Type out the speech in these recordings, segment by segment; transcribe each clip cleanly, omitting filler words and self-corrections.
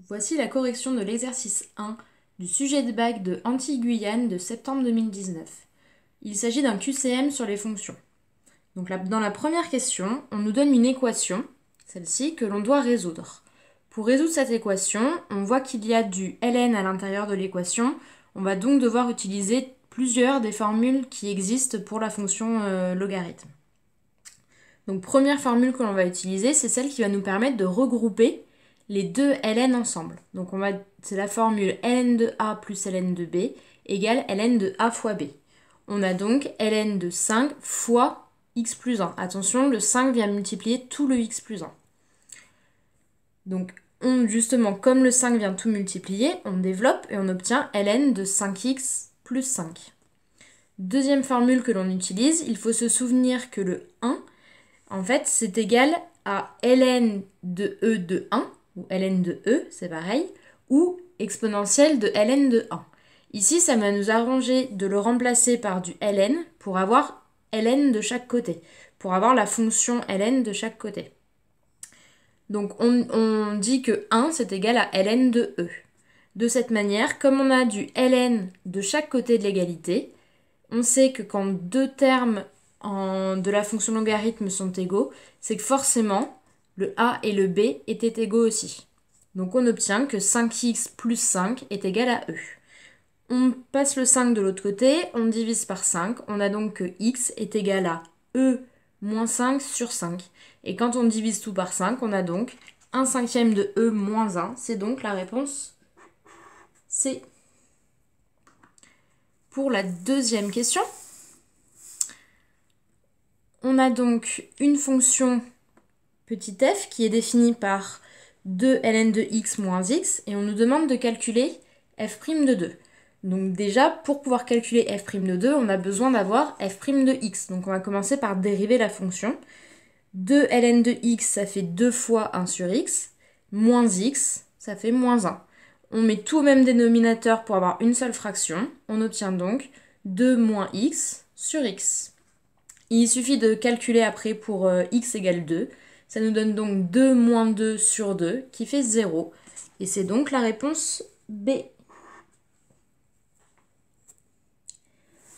Voici la correction de l'exercice 1 du sujet de bac de Antilles-Guyane de septembre 2019. Il s'agit d'un QCM sur les fonctions. Donc dans la première question, on nous donne une équation, celle-ci, que l'on doit résoudre. Pour résoudre cette équation, on voit qu'il y a du ln à l'intérieur de l'équation. On va donc devoir utiliser plusieurs des formules qui existent pour la fonction logarithme. Donc première formule que l'on va utiliser, c'est celle qui va nous permettre de regrouper les deux ln ensemble. Donc c'est la formule ln de a plus ln de b égale ln de a fois b. On a donc ln de 5 fois x plus 1. Attention, le 5 vient multiplier tout le x plus 1. Donc justement, comme le 5 vient tout multiplier, on développe et on obtient ln de 5x plus 5. Deuxième formule que l'on utilise, il faut se souvenir que le 1, en fait, c'est égal à ln de e de 1, ou ln de e, c'est pareil, ou exponentielle de ln de 1. Ici, ça va nous arranger de le remplacer par du ln pour avoir ln de chaque côté, pour avoir la fonction ln de chaque côté. Donc on dit que 1, c'est égal à ln de e. De cette manière, comme on a du ln de chaque côté de l'égalité, on sait que quand deux termes de la fonction logarithme sont égaux, c'est que forcément, le a et le b étaient égaux aussi. Donc on obtient que 5x plus 5 est égal à e. On passe le 5 de l'autre côté, on divise par 5, on a donc que x est égal à e moins 5 sur 5. Et quand on divise tout par 5, on a donc 1 cinquième de e moins 1. C'est donc la réponse C. Pour la deuxième question, on a donc une fonction petit f qui est définie par 2 ln de x moins x et on nous demande de calculer f' de 2. Donc déjà, pour pouvoir calculer f' de 2, on a besoin d'avoir f' de x. Donc on va commencer par dériver la fonction. 2 ln de x, ça fait 2 fois 1 sur x, moins x, ça fait moins 1. On met tout au même dénominateur pour avoir une seule fraction. On obtient donc 2 moins x sur x. Il suffit de calculer après pour x égale 2. Ça nous donne donc 2 moins 2 sur 2 qui fait 0. Et c'est donc la réponse B.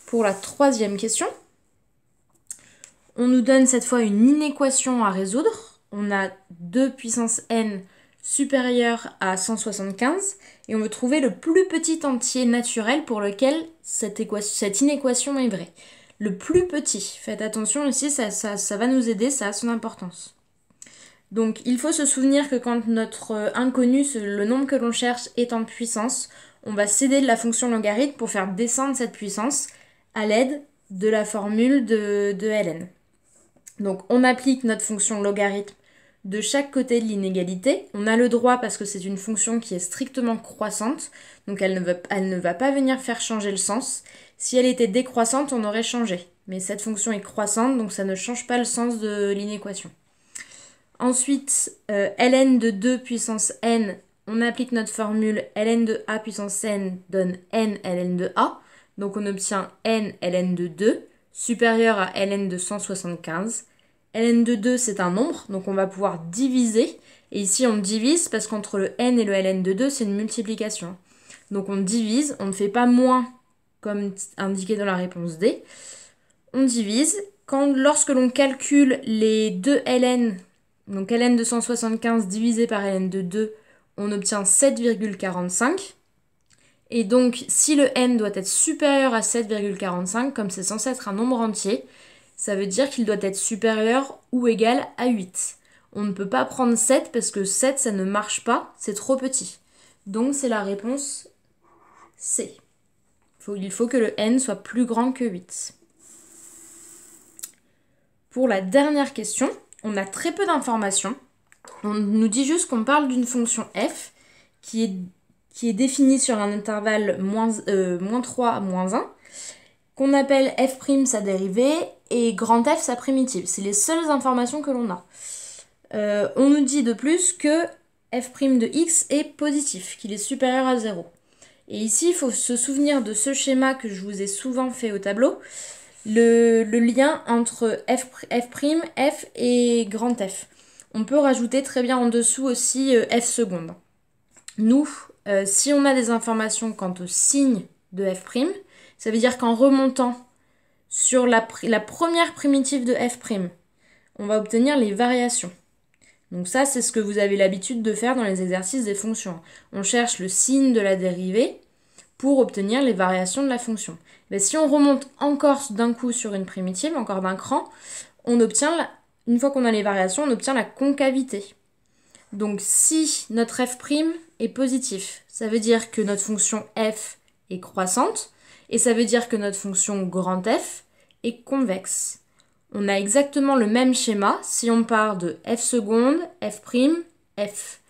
Pour la troisième question, on nous donne cette fois une inéquation à résoudre. On a 2 puissance n supérieur à 175 et on veut trouver le plus petit entier naturel pour lequel cette inéquation est vraie. Le plus petit, faites attention ici, ça va nous aider, ça a son importance. Donc il faut se souvenir que quand notre inconnu, le nombre que l'on cherche, est en puissance, on va s'aider de la fonction logarithme pour faire descendre cette puissance à l'aide de la formule de ln. Donc on applique notre fonction logarithme de chaque côté de l'inégalité. On a le droit parce que c'est une fonction qui est strictement croissante, donc elle ne va pas venir faire changer le sens. Si elle était décroissante, on aurait changé. Mais cette fonction est croissante, donc ça ne change pas le sens de l'inéquation. Ensuite, ln de 2 puissance n, on applique notre formule ln de a puissance n donne n ln de a. Donc on obtient n ln de 2 supérieur à ln de 175. ln de 2, c'est un nombre, donc on va pouvoir diviser. Et ici, on divise parce qu'entre le n et le ln de 2, c'est une multiplication. Donc on divise, on ne fait pas moins comme indiqué dans la réponse D. On divise. Lorsque l'on calcule les deux ln, donc ln de 175 divisé par ln de 2, on obtient 7,45. Et donc, si le n doit être supérieur à 7,45, comme c'est censé être un nombre entier, ça veut dire qu'il doit être supérieur ou égal à 8. On ne peut pas prendre 7 parce que 7, ça ne marche pas, c'est trop petit. Donc, c'est la réponse C. Il faut que le n soit plus grand que 8. Pour la dernière question, on a très peu d'informations. On nous dit juste qu'on parle d'une fonction f qui est définie sur un intervalle moins 3 à moins 1, qu'on appelle f' sa dérivée et grand F sa primitive. C'est les seules informations que l'on a. On nous dit de plus que f' de x est positif, qu'il est supérieur à 0. Et ici, il faut se souvenir de ce schéma que je vous ai souvent fait au tableau, le lien entre f', f et grand F. On peut rajouter très bien en dessous aussi f seconde. nous, si on a des informations quant au signe de f', ça veut dire qu'en remontant sur la première primitive de f', on va obtenir les variations. Donc ça, c'est ce que vous avez l'habitude de faire dans les exercices des fonctions. On cherche le signe de la dérivée pour obtenir les variations de la fonction. Mais si on remonte encore d'un coup sur une primitive, encore d'un cran, on obtient, une fois qu'on a les variations, on obtient la concavité. Donc si notre f' est positif, ça veut dire que notre fonction f est croissante, et ça veut dire que notre fonction grand F est convexe. On a exactement le même schéma si on part de f seconde, f', f.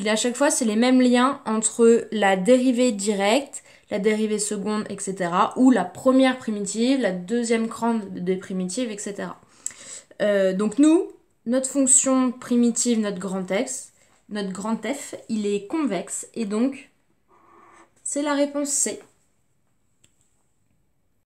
À chaque fois, c'est les mêmes liens entre la dérivée directe, la dérivée seconde, etc. ou la première primitive, la deuxième cran des primitives, etc. Donc nous, notre fonction primitive, notre grand F, il est convexe et donc c'est la réponse C.